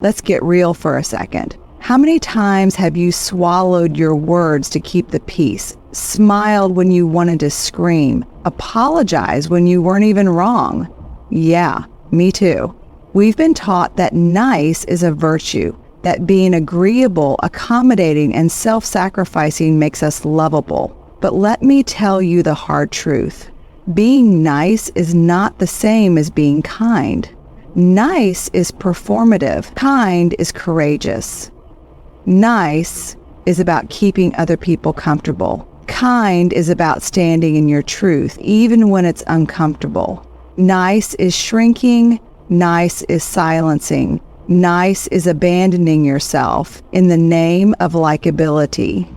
Let's get real for a second. How many times have you swallowed your words to keep the peace, smiled when you wanted to scream, apologized when you weren't even wrong? Yeah, me too. We've been taught that nice is a virtue, that being agreeable, accommodating, and self-sacrificing makes us lovable. But let me tell you the hard truth. Being nice is not the same as being kind. Nice is performative. Kind is courageous. Nice is about keeping other people comfortable. Kind is about standing in your truth, even when it's uncomfortable. Nice is shrinking. Nice is silencing. Nice is abandoning yourself in the name of likability.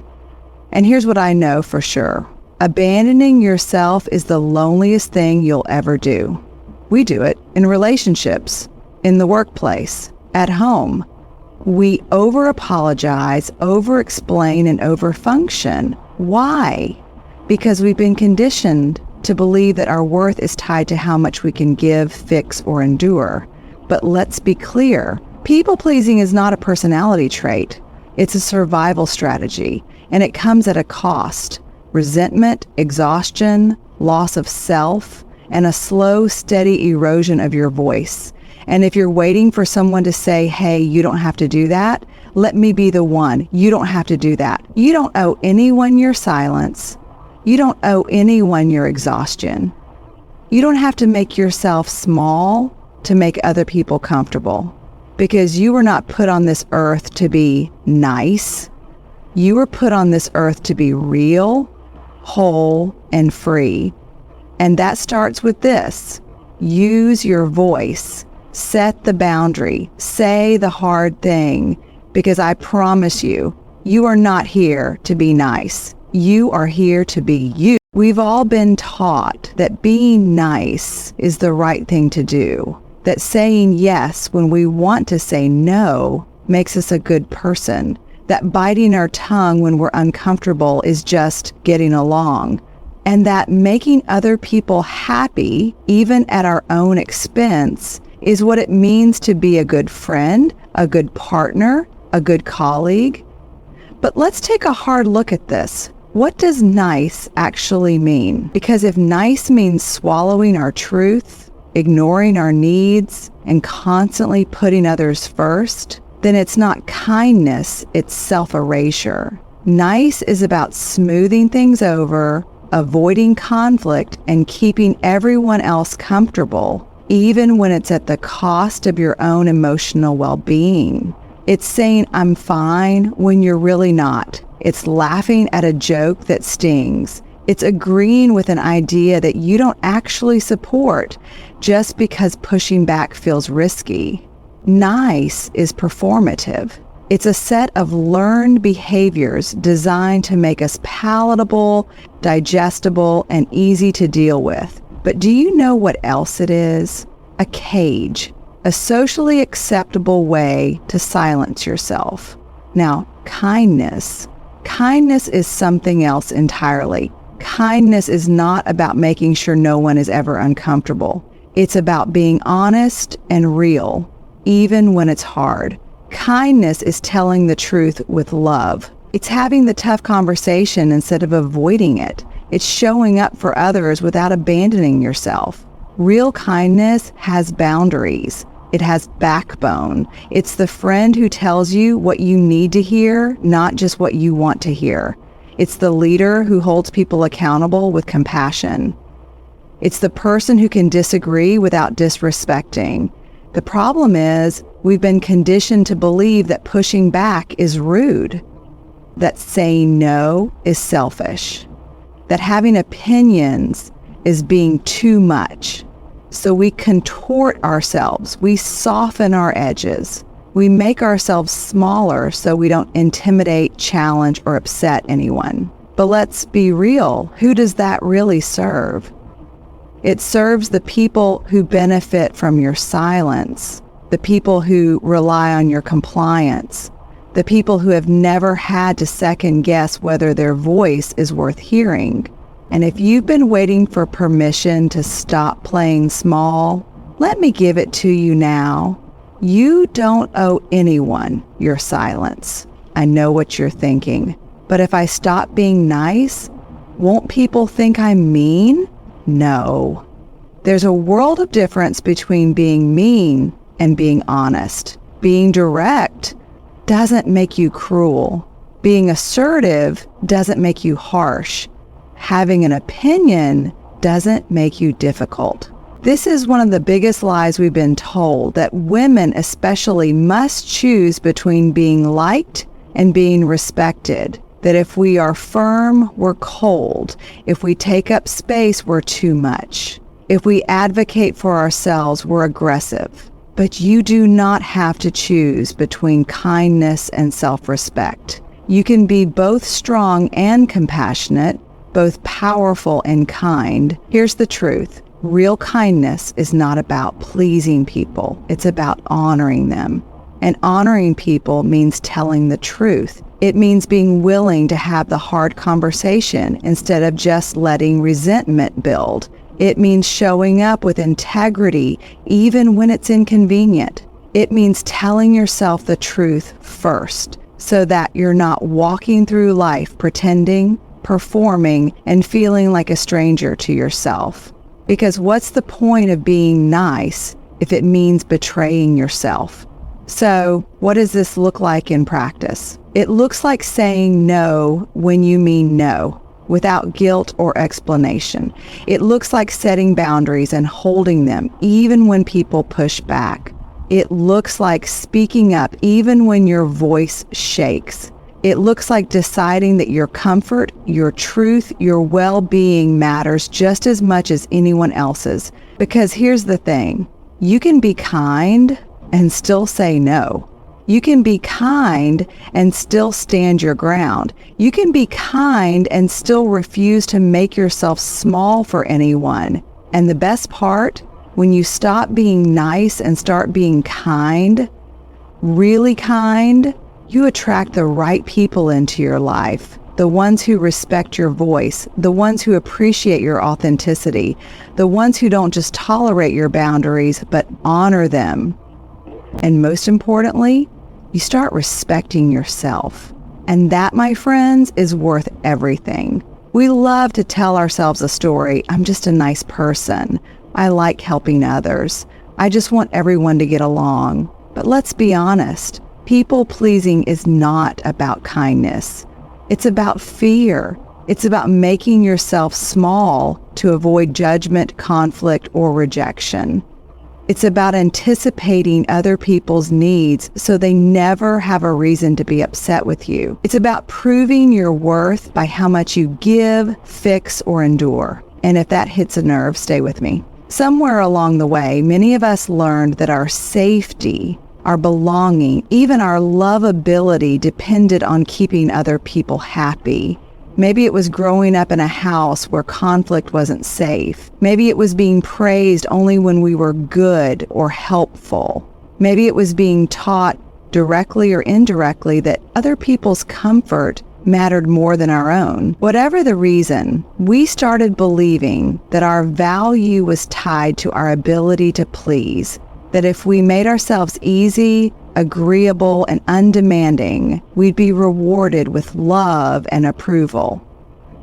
And here's what I know for sure. Abandoning yourself is the loneliest thing you'll ever do. We do it in relationships, in the workplace, at home. We over-apologize, over-explain, and over-function. Why? Because we've been conditioned to believe that our worth is tied to how much we can give, fix, or endure. But let's be clear, people-pleasing is not a personality trait. It's a survival strategy, and it comes at a cost. Resentment, exhaustion, loss of self, and a slow, steady erosion of your voice. And if you're waiting for someone to say, hey, you don't have to do that, let me be the one. You don't have to do that. You don't owe anyone your silence. You don't owe anyone your exhaustion. You don't have to make yourself small to make other people comfortable, because you were not put on this earth to be nice. You were put on this earth to be real, whole, and free. And that starts with this. Use your voice. Set the boundary. Say the hard thing, because I promise you, you are not here to be nice. You are here to be you. We've all been taught that being nice is the right thing to do, that saying yes when we want to say no makes us a good person, that biting our tongue when we're uncomfortable is just getting along, and that making other people happy, even at our own expense, is what it means to be a good friend, a good partner, a good colleague. But let's take a hard look at this. What does nice actually mean? Because if nice means swallowing our truth, ignoring our needs, and constantly putting others first, then it's not kindness, it's self-erasure. Nice is about smoothing things over, avoiding conflict, and keeping everyone else comfortable, even when it's at the cost of your own emotional well-being. It's saying I'm fine when you're really not. It's laughing at a joke that stings. It's agreeing with an idea that you don't actually support just because pushing back feels risky. Nice is performative. It's a set of learned behaviors designed to make us palatable, digestible, and easy to deal with. But do you know what else it is? A cage, a socially acceptable way to silence yourself. Now, kindness is something else entirely. Kindness is not about making sure no one is ever uncomfortable. It's about being honest and real, even when it's hard. Kindness is telling the truth with love. It's having the tough conversation instead of avoiding it. It's showing up for others without abandoning yourself. Real kindness has boundaries. It has backbone. It's the friend who tells you what you need to hear, not just what you want to hear. It's the leader who holds people accountable with compassion. It's the person who can disagree without disrespecting. The problem is, we've been conditioned to believe that pushing back is rude, that saying no is selfish, that having opinions is being too much. So we contort ourselves, we soften our edges, we make ourselves smaller so we don't intimidate, challenge, or upset anyone. But let's be real, who does that really serve? It serves the people who benefit from your silence, the people who rely on your compliance, the people who have never had to second guess whether their voice is worth hearing. And if you've been waiting for permission to stop playing small, let me give it to you now. You don't owe anyone your silence. I know what you're thinking. But if I stop being nice, won't people think I'm mean? No. There's a world of difference between being mean and being honest. Being direct doesn't make you cruel. Being assertive doesn't make you harsh. Having an opinion doesn't make you difficult. This is one of the biggest lies we've been told, that women especially must choose between being liked and being respected. That if we are firm, we're cold. If we take up space, we're too much. If we advocate for ourselves, we're aggressive. But you do not have to choose between kindness and self-respect. You can be both strong and compassionate, both powerful and kind. Here's the truth. Real kindness is not about pleasing people. It's about honoring them. And honoring people means telling the truth. It means being willing to have the hard conversation instead of just letting resentment build. It means showing up with integrity even when it's inconvenient. It means telling yourself the truth first so that you're not walking through life pretending, performing, and feeling like a stranger to yourself. Because what's the point of being nice if it means betraying yourself? So, what does this look like in practice? It looks like saying no when you mean no, without guilt or explanation. It looks like setting boundaries and holding them even when people push back. It looks like speaking up even when your voice shakes. It looks like deciding that your comfort, your truth, your well-being matters just as much as anyone else's. Because here's the thing, you can be kind and still say no. You can be kind and still stand your ground. You can be kind and still refuse to make yourself small for anyone. And the best part, when you stop being nice and start being kind, really kind, you attract the right people into your life. The ones who respect your voice, the ones who appreciate your authenticity, the ones who don't just tolerate your boundaries, but honor them. And most importantly, you start respecting yourself. And that, my friends, is worth everything. We love to tell ourselves a story. I'm just a nice person. I like helping others. I just want everyone to get along. But let's be honest. People-pleasing is not about kindness. It's about fear. It's about making yourself small to avoid judgment, conflict, or rejection. It's about anticipating other people's needs so they never have a reason to be upset with you. It's about proving your worth by how much you give, fix, or endure. And if that hits a nerve, stay with me. Somewhere along the way, many of us learned that our safety, our belonging, even our lovability depended on keeping other people happy. Maybe it was growing up in a house where conflict wasn't safe. Maybe it was being praised only when we were good or helpful. Maybe it was being taught directly or indirectly that other people's comfort mattered more than our own. Whatever the reason, we started believing that our value was tied to our ability to please. That if we made ourselves easy, agreeable, and undemanding, we'd be rewarded with love and approval.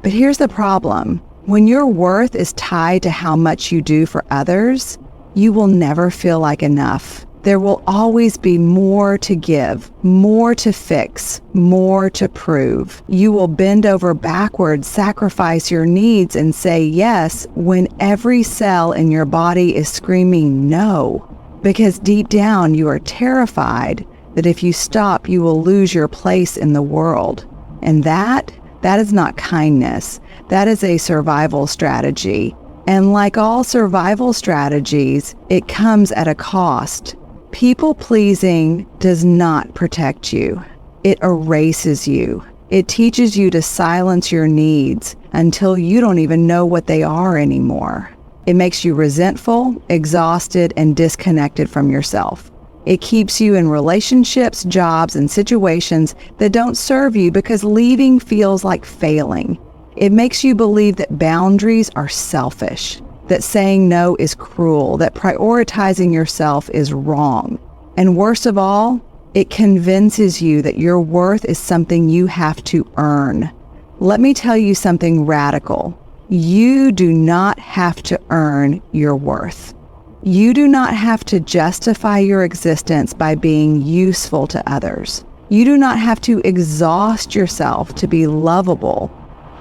But here's the problem. When your worth is tied to how much you do for others, you will never feel like enough. There will always be more to give, more to fix, more to prove. You will bend over backwards, sacrifice your needs, and say yes when every cell in your body is screaming no. Because deep down you are terrified that if you stop, you will lose your place in the world. And that is not kindness. That is a survival strategy. And like all survival strategies, it comes at a cost. People-pleasing does not protect you. It erases you. It teaches you to silence your needs until you don't even know what they are anymore. It makes you resentful, exhausted, and disconnected from yourself. It keeps you in relationships, jobs, and situations that don't serve you because leaving feels like failing. It makes you believe that boundaries are selfish, that saying no is cruel, that prioritizing yourself is wrong. And worst of all, it convinces you that your worth is something you have to earn. Let me tell you something radical. You do not have to earn your worth. You do not have to justify your existence by being useful to others. You do not have to exhaust yourself to be lovable.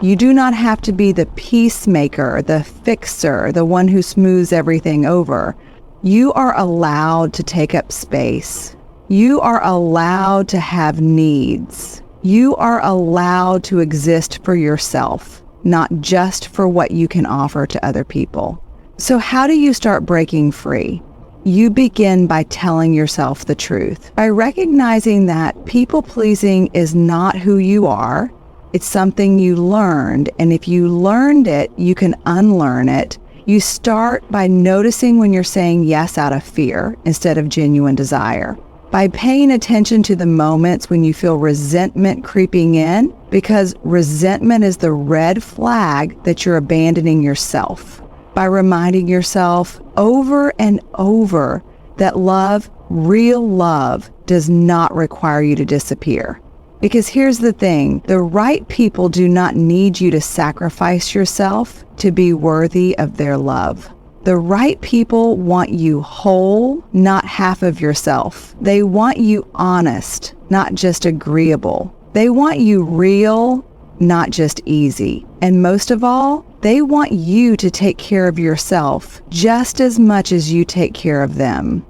You do not have to be the peacemaker, the fixer, the one who smooths everything over. You are allowed to take up space. You are allowed to have needs. You are allowed to exist for yourself, not just for what you can offer to other people. So how do you start breaking free? You begin by telling yourself the truth, by recognizing that people-pleasing is not who you are. It's something you learned, and if you learned it, you can unlearn it. You start by noticing when you're saying yes out of fear instead of genuine desire. By paying attention to the moments when you feel resentment creeping in, because resentment is the red flag that you're abandoning yourself. By reminding yourself over and over that love, real love, does not require you to disappear. Because here's the thing, the right people do not need you to sacrifice yourself to be worthy of their love. The right people want you whole, not half of yourself. They want you honest, not just agreeable. They want you real, not just easy. And most of all, they want you to take care of yourself just as much as you take care of them.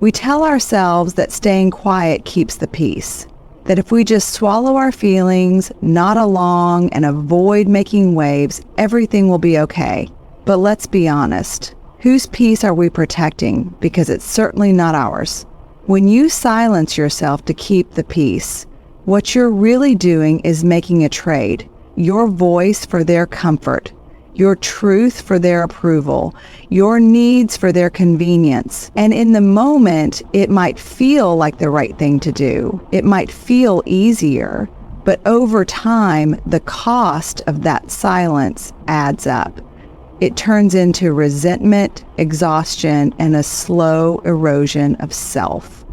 We tell ourselves that staying quiet keeps the peace. That if we just swallow our feelings, nod along, and avoid making waves, everything will be okay. But let's be honest. Whose peace are we protecting? Because it's certainly not ours. When you silence yourself to keep the peace, what you're really doing is making a trade. Your voice for their comfort, your truth for their approval, your needs for their convenience. And in the moment, it might feel like the right thing to do. It might feel easier, but over time, the cost of that silence adds up. It turns into resentment, exhaustion, and a slow erosion of self.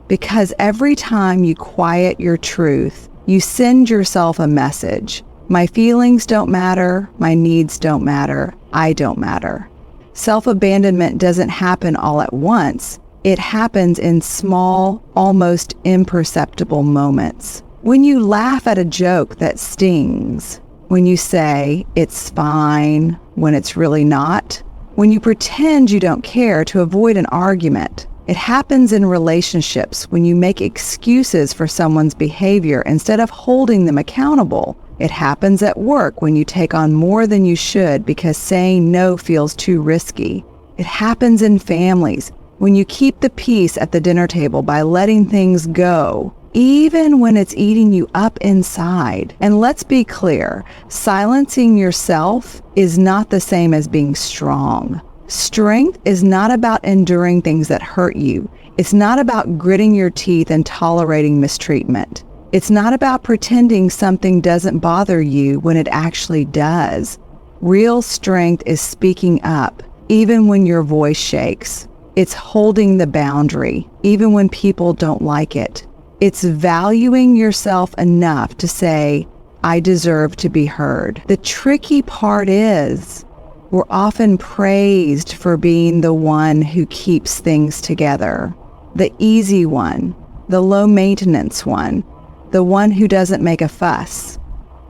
Because every time you quiet your truth, you send yourself a message. My feelings don't matter. My needs don't matter. I don't matter. Self-abandonment doesn't happen all at once. It happens in small, almost imperceptible moments. When you laugh at a joke that stings, when you say, it's fine, when it's really not, when you pretend you don't care to avoid an argument. It happens in relationships when you make excuses for someone's behavior instead of holding them accountable. It happens at work when you take on more than you should because saying no feels too risky. It happens in families when you keep the peace at the dinner table by letting things go, even when it's eating you up inside. And let's be clear, silencing yourself is not the same as being strong. Strength is not about enduring things that hurt you. It's not about gritting your teeth and tolerating mistreatment. It's not about pretending something doesn't bother you when it actually does. Real strength is speaking up, even when your voice shakes. It's holding the boundary, even when people don't like it. It's valuing yourself enough to say, I deserve to be heard. The tricky part is, we're often praised for being the one who keeps things together. The easy one, the low maintenance one, the one who doesn't make a fuss.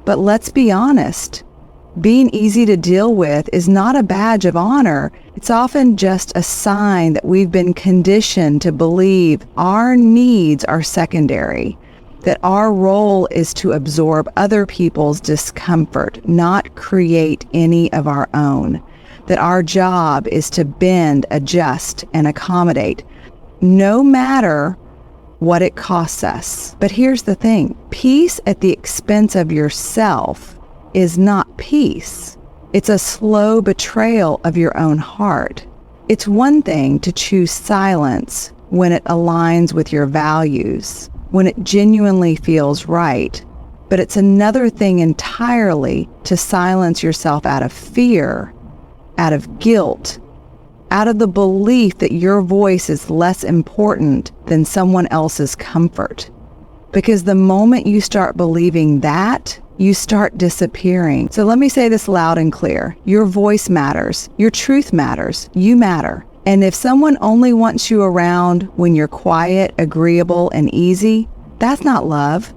But let's be honest, being easy to deal with is not a badge of honor. It's often just a sign that we've been conditioned to believe our needs are secondary, that our role is to absorb other people's discomfort, not create any of our own, that our job is to bend, adjust, and accommodate, no matter what it costs us. But here's the thing, peace at the expense of yourself is not peace. It's a slow betrayal of your own heart. It's one thing to choose silence when it aligns with your values, when it genuinely feels right, but it's another thing entirely to silence yourself out of fear, out of guilt, out of the belief that your voice is less important than someone else's comfort. Because the moment you start believing that, you start disappearing. So let me say this loud and clear. Your voice matters. Your truth matters. You matter. And if someone only wants you around when you're quiet, agreeable, and easy, that's not love.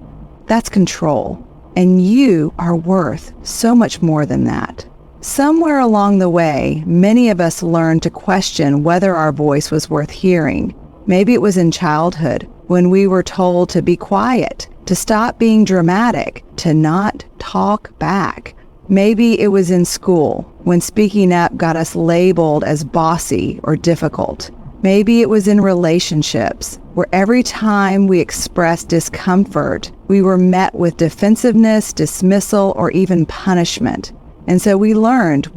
That's control. And you are worth so much more than that. Somewhere along the way, many of us learned to question whether our voice was worth hearing. Maybe it was in childhood when we were told to be quiet, to stop being dramatic, to not talk back. Maybe it was in school when speaking up got us labeled as bossy or difficult. Maybe it was in relationships where every time we expressed discomfort, we were met with defensiveness, dismissal, or even punishment. And so we learned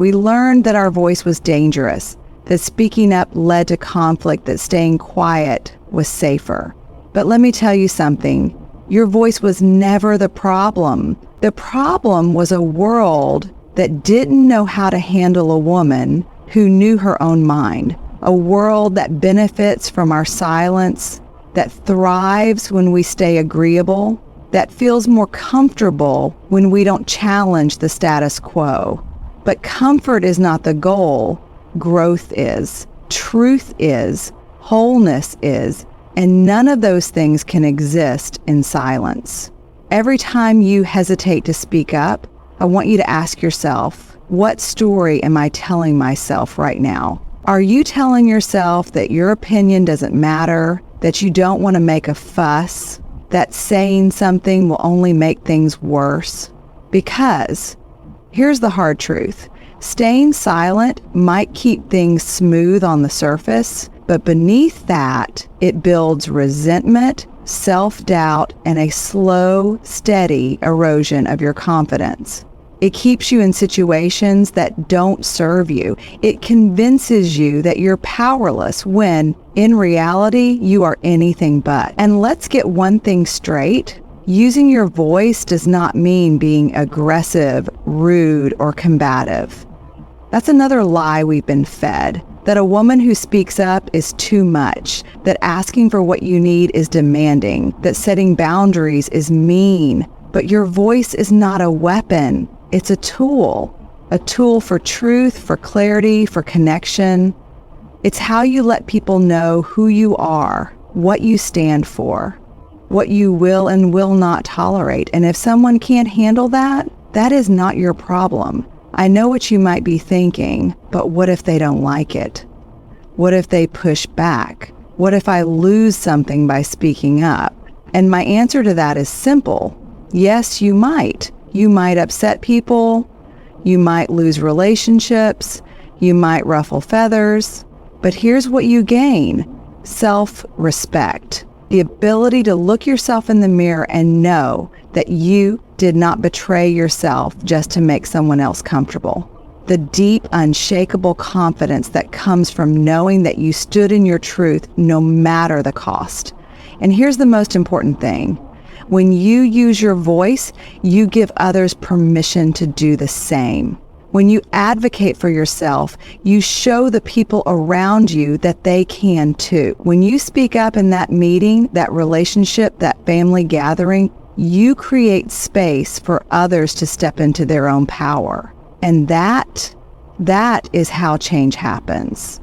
that our voice was dangerous, that speaking up led to conflict, that staying quiet was safer. But let me tell you something. Your voice was never the problem. The problem was a world that didn't know how to handle a woman who knew her own mind. A world that benefits from our silence, that thrives when we stay agreeable, that feels more comfortable when we don't challenge the status quo. But comfort is not the goal. Growth is. Truth is. Wholeness is. And none of those things can exist in silence. Every time you hesitate to speak up, I want you to ask yourself, what story am I telling myself right now? Are you telling yourself that your opinion doesn't matter, that you don't want to make a fuss, that saying something will only make things worse? Because here's the hard truth. Staying silent might keep things smooth on the surface, but beneath that, it builds resentment, self-doubt, and a slow, steady erosion of your confidence. It keeps you in situations that don't serve you. It convinces you that you're powerless when, in reality, you are anything but. And let's get one thing straight. Using your voice does not mean being aggressive, rude, or combative. That's another lie we've been fed. That a woman who speaks up is too much, that asking for what you need is demanding, that setting boundaries is mean. But your voice is not a weapon. It's a tool for truth, for clarity, for connection. It's how you let people know who you are, what you stand for, what you will and will not tolerate. And if someone can't handle that, that is not your problem. I know what you might be thinking, but what if they don't like it? What if they push back? What if I lose something by speaking up? And my answer to that is simple. Yes, you might. You might upset people. You might lose relationships. You might ruffle feathers. But here's what you gain: self-respect. The ability to look yourself in the mirror and know that you did not betray yourself just to make someone else comfortable. The deep, unshakable confidence that comes from knowing that you stood in your truth no matter the cost. And here's the most important thing. When you use your voice, you give others permission to do the same. When you advocate for yourself, you show the people around you that they can too. When you speak up in that meeting, that relationship, that family gathering, you create space for others to step into their own power. And that is how change happens.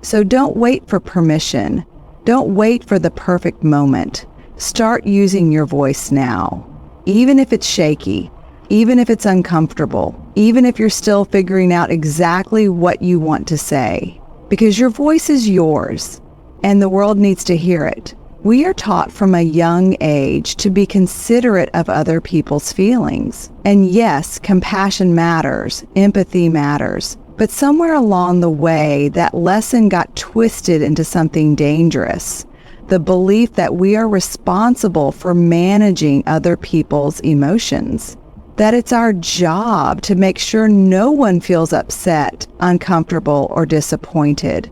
So don't wait for permission. Don't wait for the perfect moment. Start using your voice now. Even if it's shaky, even if it's uncomfortable, even if you're still figuring out exactly what you want to say. Because your voice is yours, and the world needs to hear it. We are taught from a young age to be considerate of other people's feelings. And yes, compassion matters, empathy matters. But somewhere along the way, that lesson got twisted into something dangerous. The belief that we are responsible for managing other people's emotions. That it's our job to make sure no one feels upset, uncomfortable, or disappointed.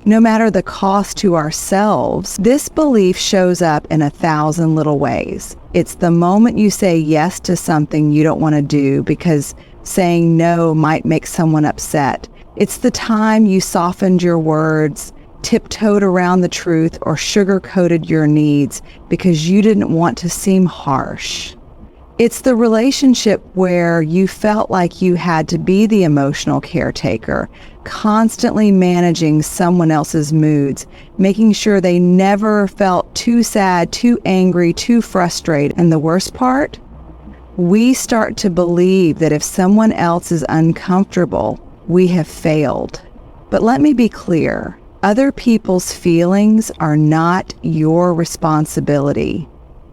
No matter the cost to ourselves, this belief shows up in 1,000 little ways. It's the moment you say yes to something you don't want to do because saying no might make someone upset. It's the time you softened your words. tiptoed around the truth, or sugar-coated your needs because you didn't want to seem harsh. It's the relationship where you felt like you had to be the emotional caretaker, constantly managing someone else's moods, making sure they never felt too sad, too angry, too frustrated. And the worst part? We start to believe that if someone else is uncomfortable, we have failed. But let me be clear, other people's feelings are not your responsibility.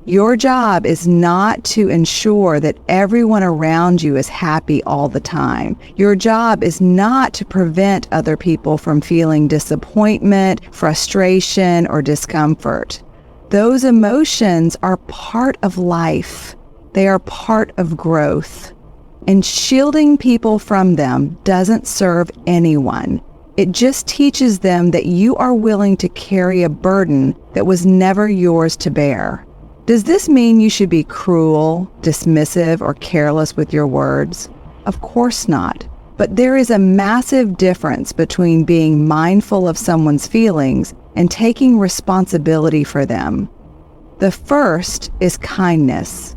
Your job is not to ensure that everyone around you is happy all the time. Your job is not to prevent other people from feeling disappointment, frustration, or discomfort. Those emotions are part of life. They are part of growth. And shielding people from them doesn't serve anyone. It just teaches them that you are willing to carry a burden that was never yours to bear. Does this mean you should be cruel, dismissive, or careless with your words? Of course not. But there is a massive difference between being mindful of someone's feelings and taking responsibility for them. The first is kindness.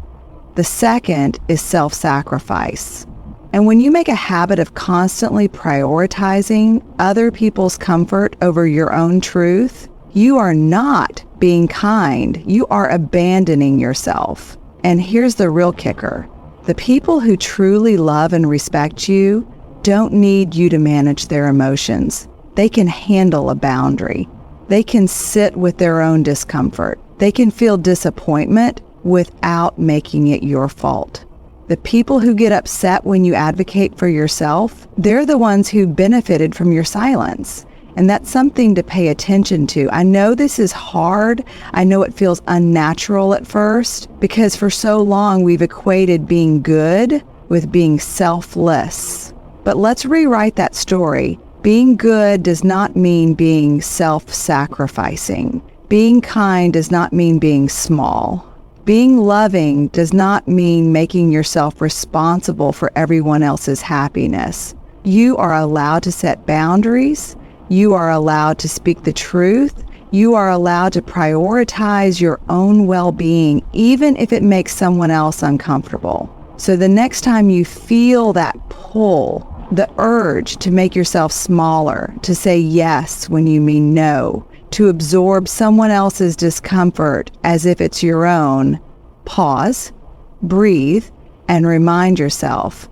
The second is self-sacrifice. And when you make a habit of constantly prioritizing other people's comfort over your own truth, you are not being kind. You are abandoning yourself. And here's the real kicker. The people who truly love and respect you don't need you to manage their emotions. They can handle a boundary. They can sit with their own discomfort. They can feel disappointment without making it your fault. The people who get upset when you advocate for yourself, they're the ones who benefited from your silence. And that's something to pay attention to. I know this is hard. I know it feels unnatural at first because for so long we've equated being good with being selfless. But let's rewrite that story. Being good does not mean being self-sacrificing. Being kind does not mean being small. Being loving does not mean making yourself responsible for everyone else's happiness. You are allowed to set boundaries. You are allowed to speak the truth. You are allowed to prioritize your own well-being, even if it makes someone else uncomfortable. So the next time you feel that pull, the urge to make yourself smaller, to say yes when you mean no, to absorb someone else's discomfort as if it's your own, pause, breathe, and remind yourself,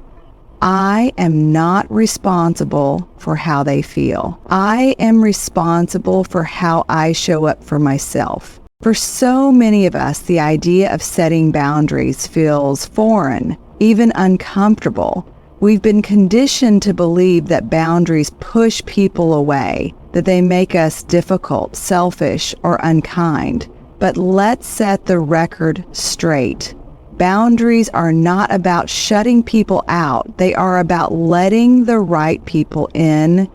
I am not responsible for how they feel. I am responsible for how I show up for myself. For so many of us, the idea of setting boundaries feels foreign, even uncomfortable. We've been conditioned to believe that boundaries push people away, that they make us difficult, selfish, or unkind. But let's set the record straight. Boundaries are not about shutting people out. They are about letting the right people in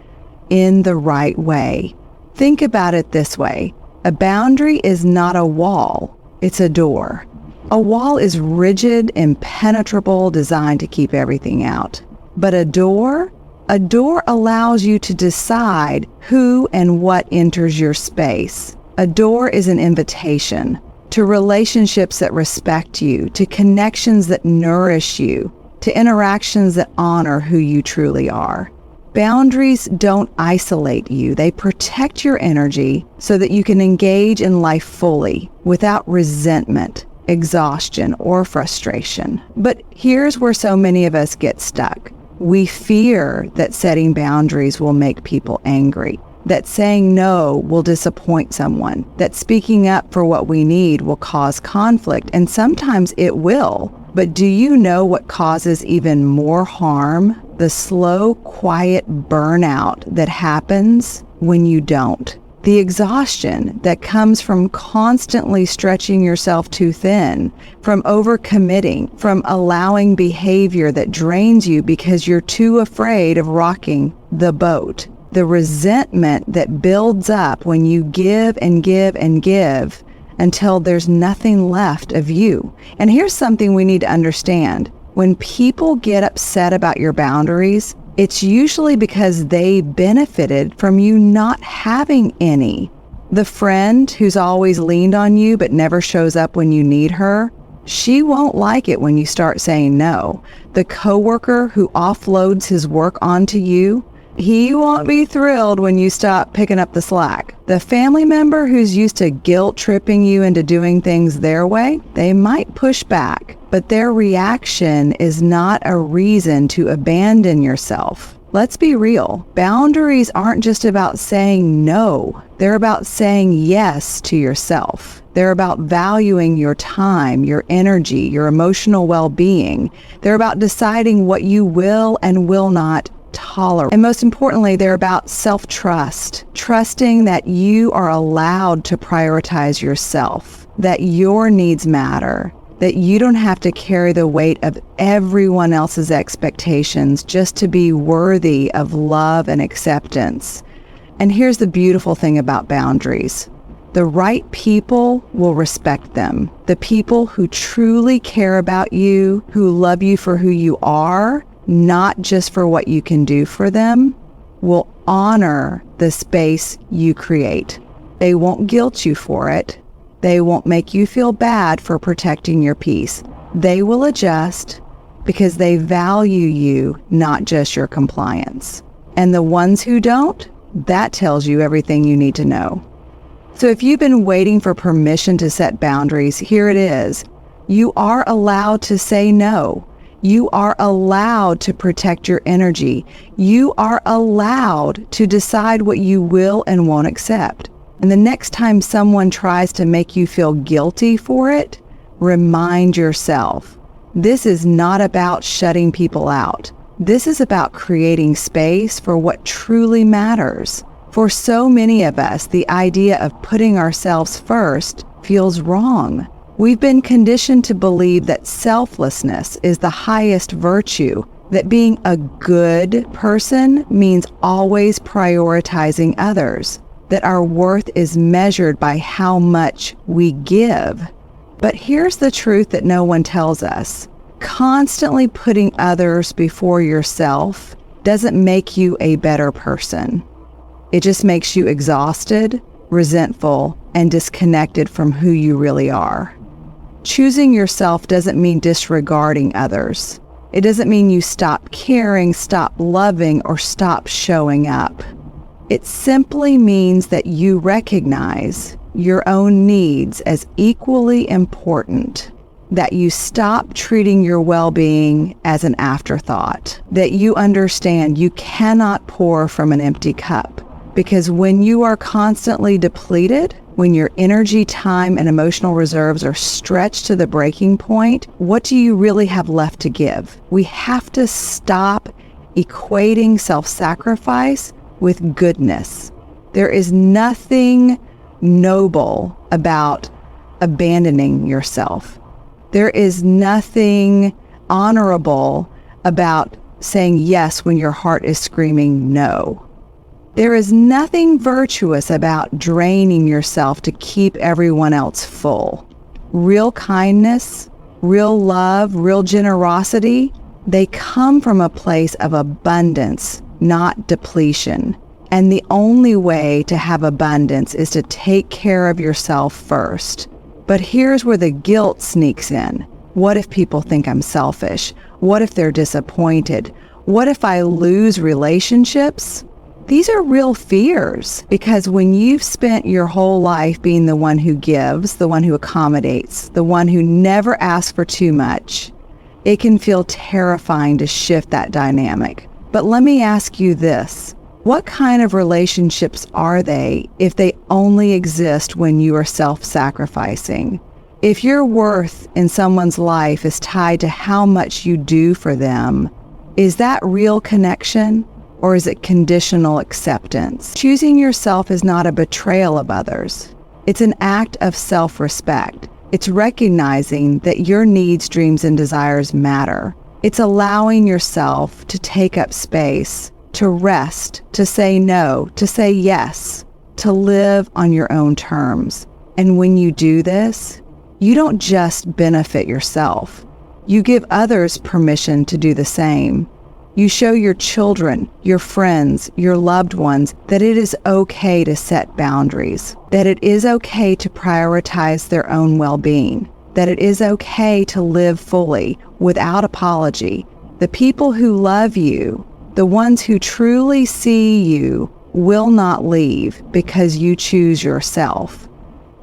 the right way. Think about it this way. A boundary is not a wall. It's a door. A wall is rigid, impenetrable, designed to keep everything out. But a door allows you to decide who and what enters your space. A door is an invitation to relationships that respect you, to connections that nourish you, to interactions that honor who you truly are. Boundaries don't isolate you. They protect your energy so that you can engage in life fully without resentment, exhaustion, or frustration. But here's where so many of us get stuck. We fear that setting boundaries will make people angry, that saying no will disappoint someone, that speaking up for what we need will cause conflict, and sometimes it will. But do you know what causes even more harm? The slow, quiet burnout that happens when you don't. The exhaustion that comes from constantly stretching yourself too thin, from overcommitting, from allowing behavior that drains you because you're too afraid of rocking the boat. The resentment that builds up when you give and give and give until there's nothing left of you. And here's something we need to understand. When people get upset about your boundaries, it's usually because they benefited from you not having any. The friend who's always leaned on you but never shows up when you need her, she won't like it when you start saying no. The coworker who offloads his work onto you, he won't be thrilled when you stop picking up the slack. The family member who's used to guilt tripping you into doing things their way, they might push back, but their reaction is not a reason to abandon yourself. Let's be real. Boundaries aren't just about saying no. They're about saying yes to yourself. They're about valuing your time, your energy, your emotional well-being. They're about deciding what you will and will not tolerate. And most importantly, they're about self-trust, trusting that you are allowed to prioritize yourself, that your needs matter, that you don't have to carry the weight of everyone else's expectations just to be worthy of love and acceptance. And here's the beautiful thing about boundaries. The right people will respect them. The people who truly care about you, who love you for who you are, not just for what you can do for them, will honor the space you create. They won't guilt you for it. They won't make you feel bad for protecting your peace. They will adjust because they value you, not just your compliance. And the ones who don't, that tells you everything you need to know. So if you've been waiting for permission to set boundaries, here it is. You are allowed to say no. You are allowed to protect your energy. You are allowed to decide what you will and won't accept. And the next time someone tries to make you feel guilty for it, remind yourself, this is not about shutting people out. This is about creating space for what truly matters. For so many of us, the idea of putting ourselves first feels wrong. We've been conditioned to believe that selflessness is the highest virtue, that being a good person means always prioritizing others, that our worth is measured by how much we give. But here's the truth that no one tells us. Constantly putting others before yourself doesn't make you a better person. It just makes you exhausted, resentful, and disconnected from who you really are. Choosing yourself doesn't mean disregarding others. It doesn't mean you stop caring, stop loving, or stop showing up. It simply means that you recognize your own needs as equally important, that you stop treating your well-being as an afterthought, that you understand you cannot pour from an empty cup. Because when you are constantly depleted, when your energy, time, and emotional reserves are stretched to the breaking point, what do you really have left to give? We have to stop equating self-sacrifice with goodness. There is nothing noble about abandoning yourself. There is nothing honorable about saying yes when your heart is screaming no. There is nothing virtuous about draining yourself to keep everyone else full. Real kindness, real love, real generosity, they come from a place of abundance, not depletion. And the only way to have abundance is to take care of yourself first. But here's where the guilt sneaks in. What if people think I'm selfish? What if they're disappointed? What if I lose relationships? These are real fears, because when you've spent your whole life being the one who gives, the one who accommodates, the one who never asks for too much, it can feel terrifying to shift that dynamic. But let me ask you this. What kind of relationships are they if they only exist when you are self-sacrificing? If your worth in someone's life is tied to how much you do for them, is that real connection? Or is it conditional acceptance? Choosing yourself is not a betrayal of others. It's an act of self-respect. It's recognizing that your needs, dreams, and desires matter. It's allowing yourself to take up space, to rest, to say no, to say yes, to live on your own terms. And when you do this, you don't just benefit yourself. You give others permission to do the same. You show your children, your friends, your loved ones that it is okay to set boundaries, that it is okay to prioritize their own well-being, that it is okay to live fully without apology. The people who love you, the ones who truly see you, will not leave because you choose yourself.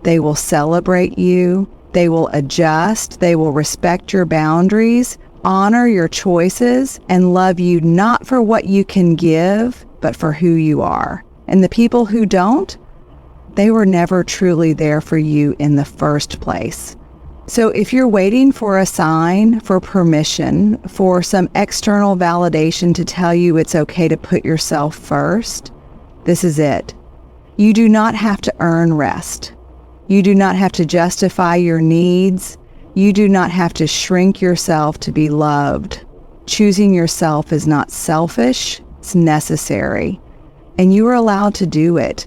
They will celebrate you. They will adjust. They will respect your boundaries, honor your choices, and love you not for what you can give, but for who you are. And the people who don't, they were never truly there for you in the first place. So if you're waiting for a sign, for permission, for some external validation to tell you it's okay to put yourself first, this is it. You do not have to earn rest. You do not have to justify your needs. You do not have to shrink yourself to be loved. Choosing yourself is not selfish, it's necessary. And you are allowed to do it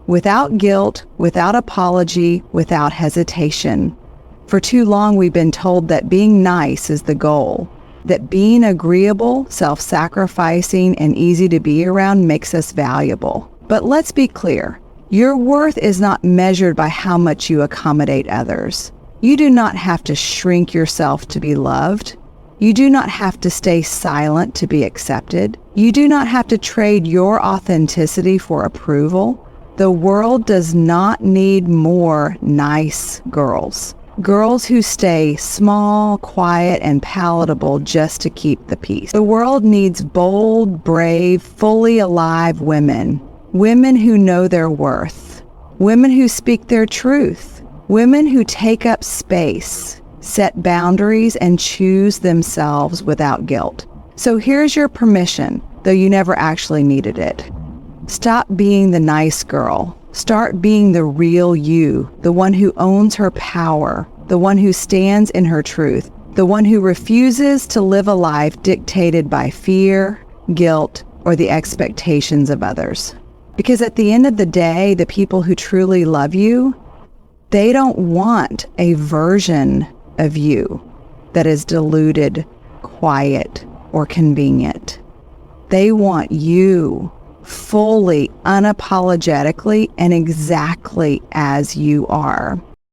without guilt, without apology, without hesitation. For too long, we've been told that being nice is the goal, that being agreeable, self-sacrificing, and easy to be around makes us valuable. But let's be clear, your worth is not measured by how much you accommodate others. You do not have to shrink yourself to be loved. You do not have to stay silent to be accepted. You do not have to trade your authenticity for approval. The world does not need more nice girls. Girls who stay small, quiet, and palatable just to keep the peace. The world needs bold, brave, fully alive women. Women who know their worth. Women who speak their truth. Women who take up space, set boundaries, and choose themselves without guilt. So here's your permission, though you never actually needed it. Stop being the nice girl. Start being the real you, the one who owns her power, the one who stands in her truth, the one who refuses to live a life dictated by fear, guilt, or the expectations of others. Because at the end of the day, the people who truly love you, they don't want a version of you that is diluted, quiet, or convenient. They want you fully, unapologetically, and exactly as you are.